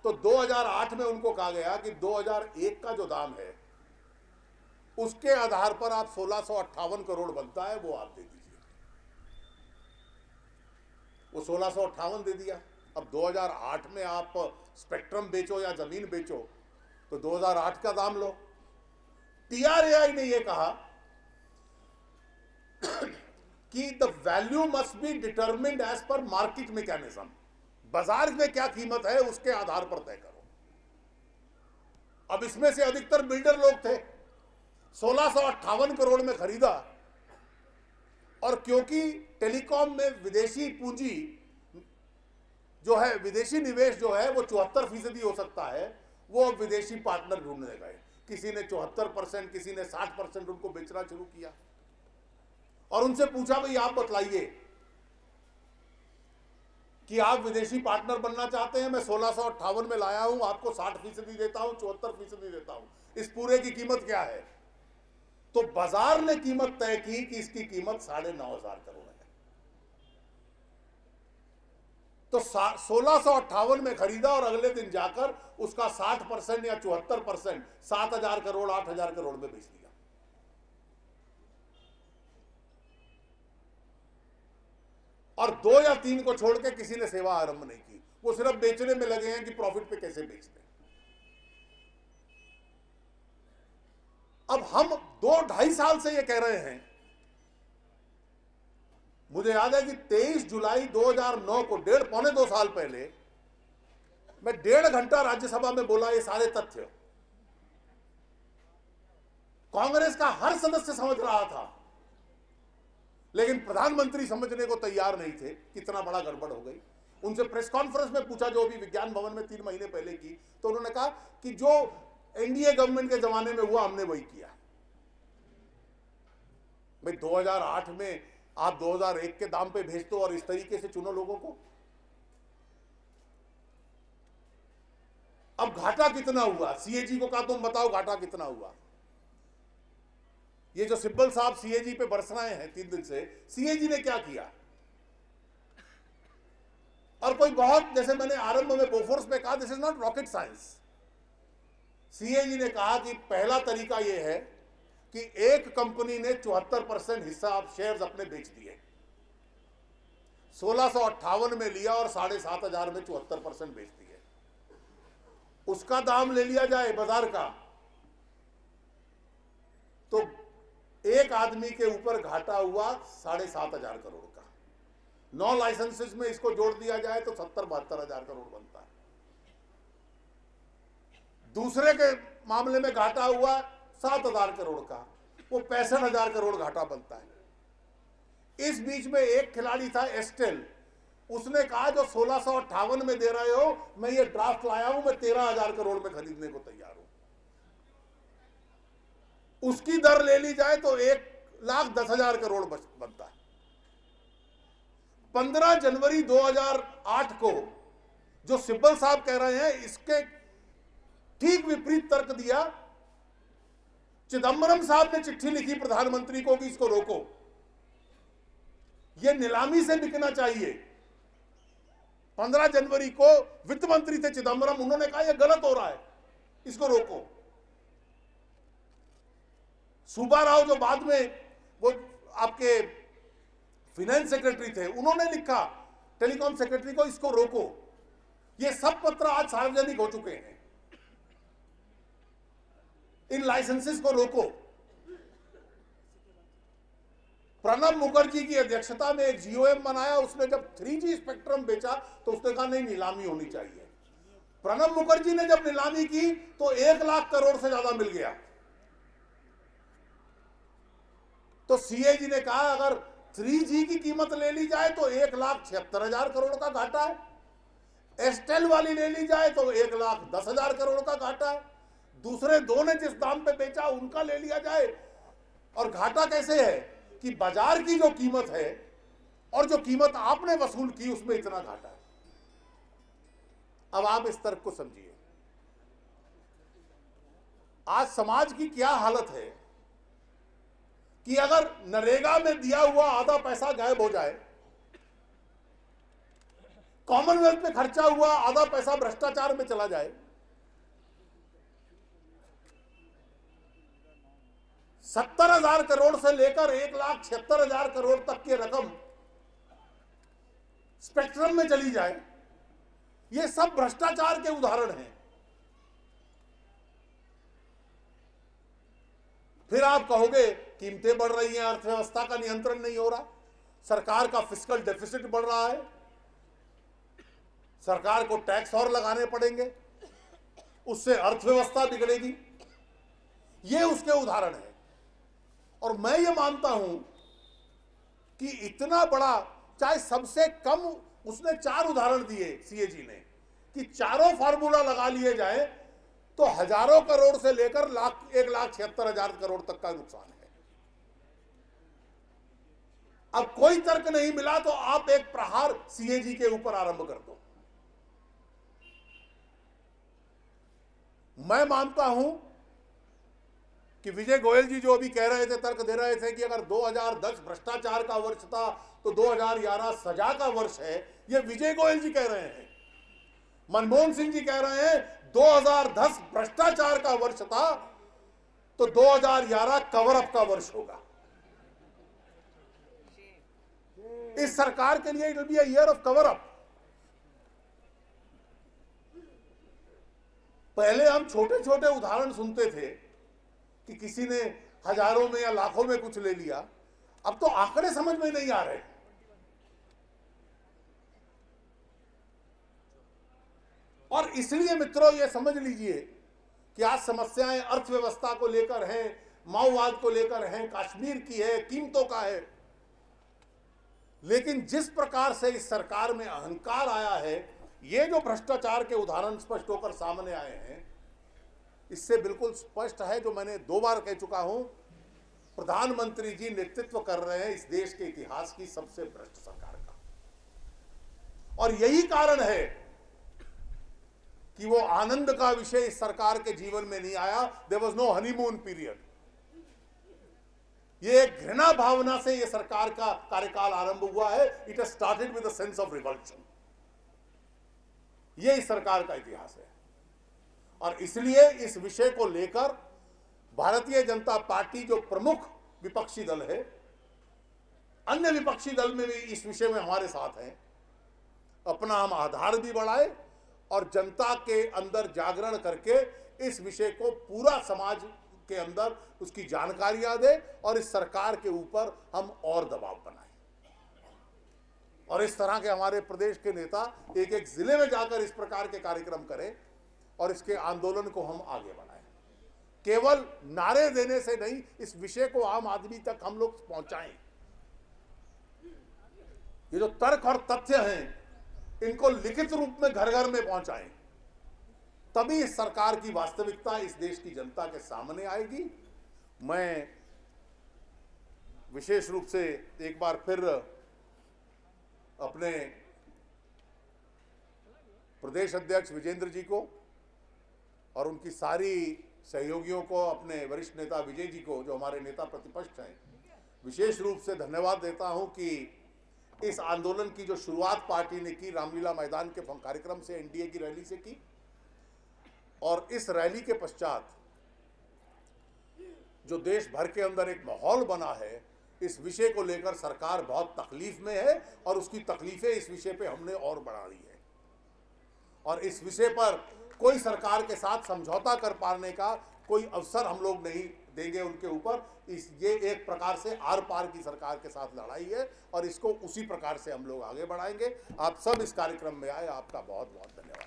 तो 2008 में उनको कहा गया कि 2001 का जो दाम है उसके आधार पर आप 1658 करोड़ बनता है वो आप दे दीजिए। वो 1658 दे दिया। अब 2008 में आप स्पेक्ट्रम बेचो या जमीन बेचो तो 2008 का दाम लो। TRAI ने यह कहा कि the value must be determined as पर मार्केट मैकेनिज्म, बाजार में क्या कीमत है उसके आधार पर तय करो। अब इसमें से अधिकतर बिल्डर लोग थे, 1658 करोड़ में खरीदा, और क्योंकि टेलीकॉम में विदेशी पूंजी जो है, विदेशी निवेश जो है वो 74% हो सकता है, वो अब विदेशी पार्टनर ढूंढने गए। किसी ने 74%, किसी ने 60% उनको बेचना शुरू किया और उनसे पूछा भाई आप बतलाइए कि आप विदेशी पार्टनर बनना चाहते हैं, मैं 1658 में लाया हूं, आपको 60% देता हूं, 74% देता हूं, इस पूरे की कीमत क्या है? तो बाजार ने कीमत तय की कि इसकी कीमत 9,500 करोड़ है। तो 1658 में खरीदा और अगले दिन जाकर उसका 60% या 74% 7,000 करोड़ 8,000 करोड़ में बेच दिया। और 2 या 3 को छोड़ के किसी ने सेवा आरंभ नहीं की, वो सिर्फ बेचने में लगे हैं कि प्रॉफिट पे कैसे बेचते हैं। अब हम 2-2.5 साल से ये कह रहे हैं। मुझे याद है कि 23 जुलाई 2009 को, 1.5-2 साल पहले, मैं 1.5 घंटा राज्यसभा में बोला ये सारे तथ्य। कांग्रेस का हर सदस्य समझ रहा था, लेकिन प्रधानमंत्री समझने को तैयार नहीं थे, कितना बड़ा गड़बड़ हो गई। उनसे प्रेस कॉन्फ्रेंस में पूछा, जो भी विज्ञान भवन में 3 महीने पहले की, तो उन्होंने कहा कि जो एनडीए गवर्नमेंट के जमाने में हुआ हमने वही किया। भाई 2008 में आप 2001 के दाम पे भेज दो और इस तरीके से चुनो लोगों को। अब घाटा कितना हुआ? सीएजी को कहा तुम बताओ घाटा कितना हुआ। ये जो सिब्बल साहब सीएजी पे बरस रहे हैं 3 दिन से, सीएजी ने क्या किया? और कोई बहुत, जैसे मैंने आरंभ में बोफोर्स में कहा, this is not rocket science. CAG ने कहा कि पहला तरीका यह है कि एक कंपनी ने 74% हिस्सा आप शेयर्स अपने बेच दिए, 1658 में लिया और 7,500 में 74% बेच दिए, उसका दाम ले लिया जाए बाजार का, तो एक आदमी के ऊपर घाटा हुआ 7,500 करोड़ का। 9 लाइसेंसेस में इसको जोड़ दिया जाए तो 70-72 करोड़ बनता है। दूसरे के मामले में घाटा हुआ 7,000 करोड़ का, वो 65,000 करोड़ घाटा बनता है। इस बीच में एक खिलाड़ी था एस्टेल, उसने कहा जो 1658 में दे रहे हो, मैं ये ड्राफ्ट लाया हूं, मैं 13,000 करोड़ में खरीदने को तैयार हूं। उसकी दर ले ली जाए तो 1,10,000 करोड़ बनता है। 15 जनवरी 2008 को जो सिब्बल साहब कह रहे हैं, इसके ठीक विपरीत तर्क दिया। चिदंबरम साहब ने चिट्ठी लिखी प्रधानमंत्री को कि इसको रोको, यह नीलामी से बिकना चाहिए। 15 जनवरी को वित्त मंत्री थे चिदंबरम, उन्होंने कहा यह गलत हो रहा है, इसको रोको। सुब्बा राव जो बाद में वो आपके फाइनेंस सेक्रेटरी थे, उन्होंने लिखा टेलीकॉम सेक्रेटरी को, इसको रोको। ये सब पत्र आज सार्वजनिक हो चुके हैं। इन लाइसेंसेस को रोको। प्रणब मुखर्जी की अध्यक्षता में एक जीओएम बनाया, उसने जब 3G स्पेक्ट्रम बेचा तो उसने कहा नहीं, नीलामी होनी चाहिए। प्रणब मुखर्जी ने जब नीलामी की तो 1 लाख करोड़ से ज्यादा मिल गया। तो सीएजी ने कहा अगर 3G की कीमत ले ली जाए तो 1,76,000 करोड़ का घाटा है, एस्टेल वाली ले ली जाए तो 1,10,000 करोड़ का घाटा है, दूसरे 2 ने जिस दाम पे बेचा उनका ले लिया जाए। और घाटा कैसे है कि बाजार की जो कीमत है और जो कीमत आपने वसूल की उसमें इतना घाटा है। अब आप इस तर्क को समझिए। आज समाज की क्या हालत है कि अगर नरेगा में दिया हुआ आधा पैसा गायब हो जाए कॉमनवेल्थ पे खर्चा हुआ आधा पैसा भ्रष्टाचार में चला जाए, 70,000 करोड़ से लेकर 1,76,000 करोड़ तक की रकम स्पेक्ट्रम में चली जाए, ये सब भ्रष्टाचार के उदाहरण हैं। फिर आप कहोगे कीमतें बढ़ रही हैं, अर्थव्यवस्था का नियंत्रण नहीं हो रहा, सरकार का फिस्कल डेफिसिट बढ़ रहा है, सरकार को टैक्स और लगाने पड़ेंगे, उससे अर्थव्यवस्था बिगड़ेगी। ये उसके उदाहरण है। और मैं ये मानता हूं कि इतना बड़ा, चाहे सबसे कम उसने 4 उदाहरण दिए सीएजी ने, कि चारों फार्मूला लगा लिए जाए तो हजारों करोड़ से लेकर 1,76,000 करोड़ तक का नुकसान है। अब कोई तर्क नहीं मिला तो आप एक प्रहार सीएजी के ऊपर आरंभ कर दो। मैं मानता हूं कि विजय गोयल जी जो अभी कह रहे थे, तर्क दे रहे थे कि अगर 2010 भ्रष्टाचार का वर्ष था तो 2011 सजा का वर्ष है, ये विजय गोयल जी कह रहे हैं। मनमोहन सिंह जी कह रहे हैं 2010 भ्रष्टाचार का वर्ष था तो 2011 कवर अप का वर्ष होगा। इस सरकार के लिए it will be a year of cover up. पहले हम छोटे छोटे उदाहरण सुनते थे कि किसी ने हजारों में या लाखों में कुछ ले लिया, अब तो आंकड़े समझ में नहीं आ रहे। और इसलिए मित्रों ये समझ लीजिए कि आज समस्याएं अर्थव्यवस्था को लेकर हैं, माओवाद को लेकर हैं, कश्मीर की है, कीमतों का है, लेकिन जिस प्रकार से इस सरकार में अहंकार आया है, ये जो भ्रष्टाचार के उदाहरण स्पष्ट होकर सामने आए हैं, इससे बिल्कुल स्पष्ट है जो मैंने 2 बार कह चुका हूं, प्रधानमंत्री जी नेतृत्व कर रहे हैं इस देश के इतिहास की सबसे भ्रष्ट सरकार का। और यही कारण है कि वो आनंद का विषय इस सरकार के जीवन में नहीं आया। There was no honeymoon period. ये एक घृणा भावना से ये सरकार का कार्यकाल आरंभ हुआ है। It has started with a sense of revulsion. ये इस सरकार का इतिहास है। और इसलिए इस विषय को लेकर भारतीय जनता पार्टी जो प्रमुख विपक्षी दल है, अन्य विपक्षी दल में भी इस विषय में हमारे साथ हैं, अपना हम आधार भी बढ़ाए और जनता के अंदर जागरण करके इस विषय को पूरा समाज के अंदर उसकी जानकारियां दे और इस सरकार के ऊपर हम और दबाव बनाएं। और इस तरह के हमारे प्रदेश के नेता एक एक जिले में जाकर इस प्रकार के कार्यक्रम करें और इसके आंदोलन को हम आगे बढ़ाएं। केवल नारे देने से नहीं, इस विषय को आम आदमी तक हम लोग पहुंचाएं। ये जो तर्क और तथ्य हैं, इनको लिखित रूप में घर घर में पहुंचाएं, तभी इस सरकार की वास्तविकता इस देश की जनता के सामने आएगी। मैं विशेष रूप से एक बार फिर अपने प्रदेश अध्यक्ष विजेंद्र जी को और उनकी सारी सहयोगियों को, अपने वरिष्ठ नेता विजय जी को, जो हमारे नेता प्रतिपक्ष हैं, विशेष रूप से धन्यवाद देता हूं कि इस आंदोलन की जो शुरुआत पार्टी ने की रामलीला मैदान के कार्यक्रम से, एनडीए की रैली से की, और इस रैली के पश्चात जो देश भर के अंदर एक माहौल बना है, इस विषय को लेकर सरकार बहुत तकलीफ में है और उसकी तकलीफें इस विषय पे हमने और बढ़ा ली है। और इस विषय पर कोई सरकार के साथ समझौता कर पाने का कोई अवसर हम लोग नहीं देंगे उनके ऊपर। ये एक प्रकार से आर पार की सरकार के साथ लड़ाई है और इसको उसी प्रकार से हम लोग आगे बढ़ाएंगे। आप सब इस कार्यक्रम में आए, आपका बहुत बहुत धन्यवाद।